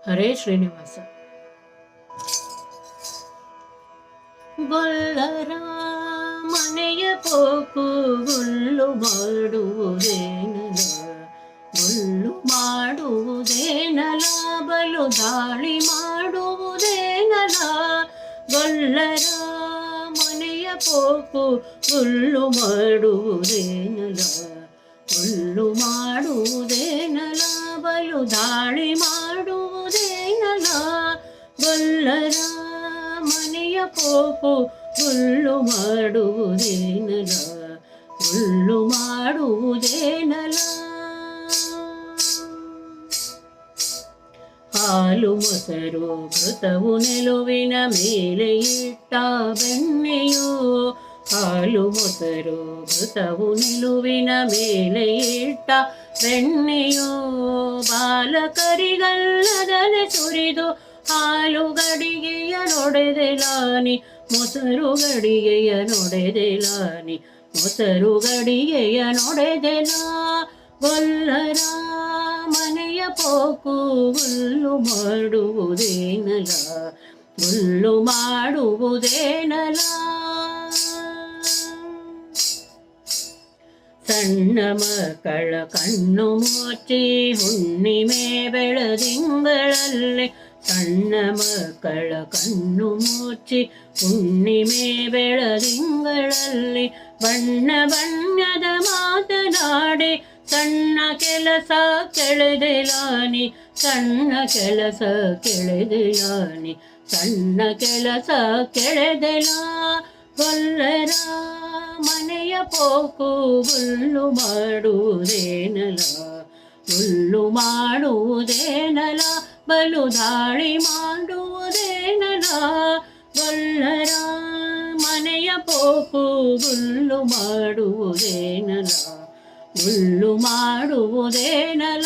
ಹರೇ ಶ್ರೀನಿವಾಸ. ಗೊಲ್ಲರ ಮನೆಯ ಪೋಕು ಗುಲ್ಲು ಮಾಡುವುದೇನಲ, ಗುಲ್ಲು ಮಾಡುವುದೇನಲ, ಬಲು ದಾಳಿ ಮಾಡುವುದೇನಲ. ಗೊಲ್ಲರ ಮನೆಯ ಪೋಕು ಗುಲ್ಲು ಮಾಡುವುದೇನಲ, ಗುಲ್ಲು ಮಾಡುವುದೇನಲ, ಬಲು ದಾಳಿ ಮಾಡುವುದೇನಲ. ಗೊಲ್ಲರ ಮನೆಯ ಪೋಕು ಗುಲ್ಲು ಮಾಡುವುದೇನಲ, ಗುಲ್ಲು ಮಾಡುವುದೇನಲ. ಹಾಲು ಮೊಸರು ಘೃತವು ನಿಲುವಿನ ಮೇಲೆ ಇಟ್ಟ ಬೆಣ್ಣೆಯು, ಹಾಲು ಮೊಸರು ಘೃತವು ನಿಲುವಿನ ಮೇಲೆ ಇಟ್ಟ ಬೆಣ್ಣೆಯು. ಬಾಲಕರಿಗಲ್ಲದಲೆ ಸುರಿದು ಹಾಲು ಗಡಿಗೆಯ ನೊಡೆದೆಲಾನಿ, ಮೊಸರು ಗಡಿಗೆಯ ನೊಡೆದೆಲಾನಿ, ಮೊಸರು ಗಡಿಗೆಯ ನೊಡೆದೆಲ. ಗೊಲ್ಲರ ಮನೆಯ ಪೋಕು ಗುಲ್ಲು ಮಾಡುವುದೇನಲ, ಗುಲ್ಲು ಮಾಡುವುದೇನಲ. ಸಣ್ಣ ಮಕ್ಕಳ ಕಣ್ಣು ಮುಚ್ಚಿ ಹುಣ್ಣಿಮೆ ಬೆಳದಿಂಗಳಲ್ಲಿ, ಸಣ್ಣ ಮಕ್ಕಳ ಕಣ್ಣು ಮುಚ್ಚಿ ಹುಣ್ಣಿಮೆ ಬೆಳದಿಂಗಳಲ್ಲಿ. ಬಣ್ಣ ಬಣ್ಣದ ಮಾತನಾಡಿ ಸಣ್ಣ ಕೆಲಸ ಕೆಳೆದೆಲಾನಿ, ಸಣ್ಣ ಕೆಲಸ ಕೆಳೆದೆಲಾನಿ, ಸಣ್ಣ ಕೆಲಸ ಕೆಳೆದೆಲ. ಗೊಲ್ಲರ ಮನೆಯ ಪೋಕು ಗುಲ್ಲು ಮಾಡುವುದೇನಲ, ಗುಲ್ಲು ಮಾಡುವುದೇನಲ, ಬಲು ದಾಳಿ ಮಾಡುವುದೇನಲ. ಗೊಲ್ಲರ ಮನೆಯ ಪೋಕು ಗುಲ್ಲು ಮಾಡುವುದೇನಲ, ಗುಲ್ಲು ಮಾಡುವುದೇನಲ.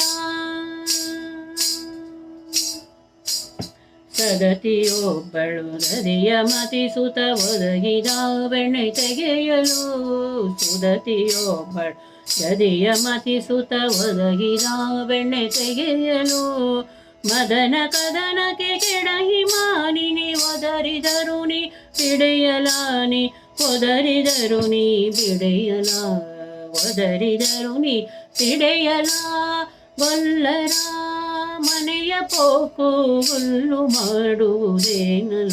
ಸದತಿಯೊಬ್ಬಳು ನದಿಯ ಮತಿಸುತ ಒದಗಿದ ಬೆಣ್ಣೆ ತೆಗೆಯಲು, ಸುದತಿಯೊಬ್ಬಳು ನದಿಯ ಮತಿಸುತ ಒದಗಿದ ಬೆಣ್ಣೆ ತೆಗೆಯಲು. ಮದನ ಕದನಕ್ಕೆ ಕೆಡಹಿ ಮಾನಿನಿ ಒದರಿದರು ನೀ ಬಿಡೆಯಲಾನಿ, ಒದರಿದರು ನೀ ಬಿಡೆಯಲ, ಒದರಿದರು ನೀ ಬಿಡೆಯಲ. ಗೊಲ್ಲರ ಮನೆಯ ಪೋಕು ಗುಲ್ಲು ಮಾಡುವುದೇನಲ,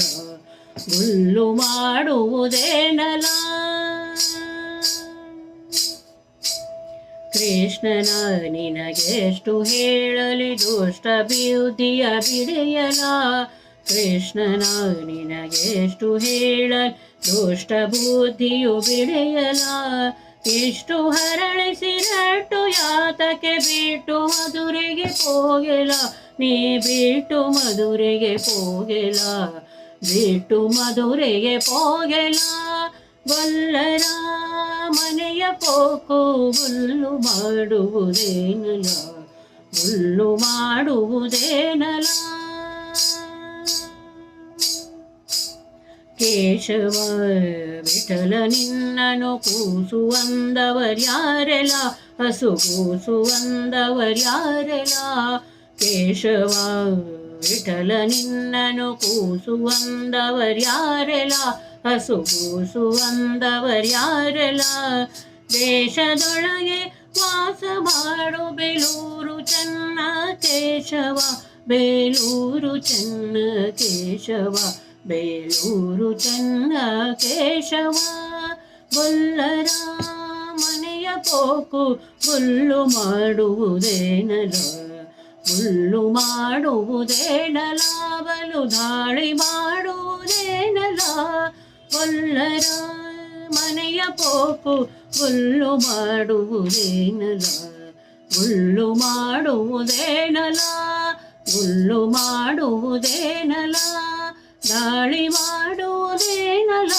ಗುಲ್ಲು ಮಾಡುವುದೇನಲ. ಕೃಷ್ಣನ ನಿನಗೆಷ್ಟು ಹೇಳಲಿ ದುಷ್ಟ ಬುದ್ಧಿಯ ಬಿಡೆಯಲ, ಕೃಷ್ಣನ ನಿನಗೆಷ್ಟು ಹೇಳಲಿ ದುಷ್ಟ ಬುದ್ಧಿಯು ಬಿಡೆಯಲ. ಇಷ್ಟು ಹರಳಿಸಿರಟ್ಟು ಯಾತಕ್ಕೆ ಬಿಟ್ಟು ಮಧುರೆಗೆ ಹೋಗೆಲ, ನೀ ಬಿಟ್ಟು ಮಧುರೆಗೆ ಹೋಗೆಲ, ಬಿಟ್ಟು ಮಧುರೆಗೆ ಹೋಗೆಲ. ಗೊಲ್ಲರ ಮನೆಯ ಪೋಕು ಗುಲ್ಲು ಮಾಡುವುದೇನಲ, ಗುಲ್ಲು ಮಾಡುವುದೇನಲ. ಕೇಶವ ವಿಠಲ ನಿನ್ನನು ಕೂಸುವಂದವರ್ಯಾರೆಲ, ಹಸು ಕೂಸುವಂದವರ್ಯಾರೆಲ. ಕೇಶವ ವಿಠಲ ನಿನ್ನನು ಕೂಸುವಂದವರ್ಯಾರೆಲ, ಹಸು ಕೂಸುವಂದವರ್ಯಾರೆಲ. ದೇಶದೊಳಗೆ ವಾಸ ಮಾಡು ಬೇಲೂರು ಚೆನ್ನ ಕೇಶವ, ಬೇಲೂರು ಚೆನ್ನ ಕೇಶವ, ಬೇಲೂರು ಚೆನ್ನ ಕೇಶವ. ಗೊಲ್ಲರ ಮನೆಯ ಪೋಕು ಗುಲ್ಲು ಮಾಡುವುದೇನಲ, ಗುಲ್ಲು ಮಾಡುವುದೇನಲ, ಬಲು ದಾಳಿ ಮಾಡುವುದೇನಲ. ಗೊಲ್ಲರ ಮನೆಯ ಪೋಕು ಗುಲ್ಲು ಮಾಡುವುದೇನಲ, ಗುಲ್ಲು ಮಾಡುವುದೇನಲ, ಗುಲ್ಲು ಮಾಡುವುದೇನಲ, ದಾಳಿ ಮಾಡುವುದೇನಲ.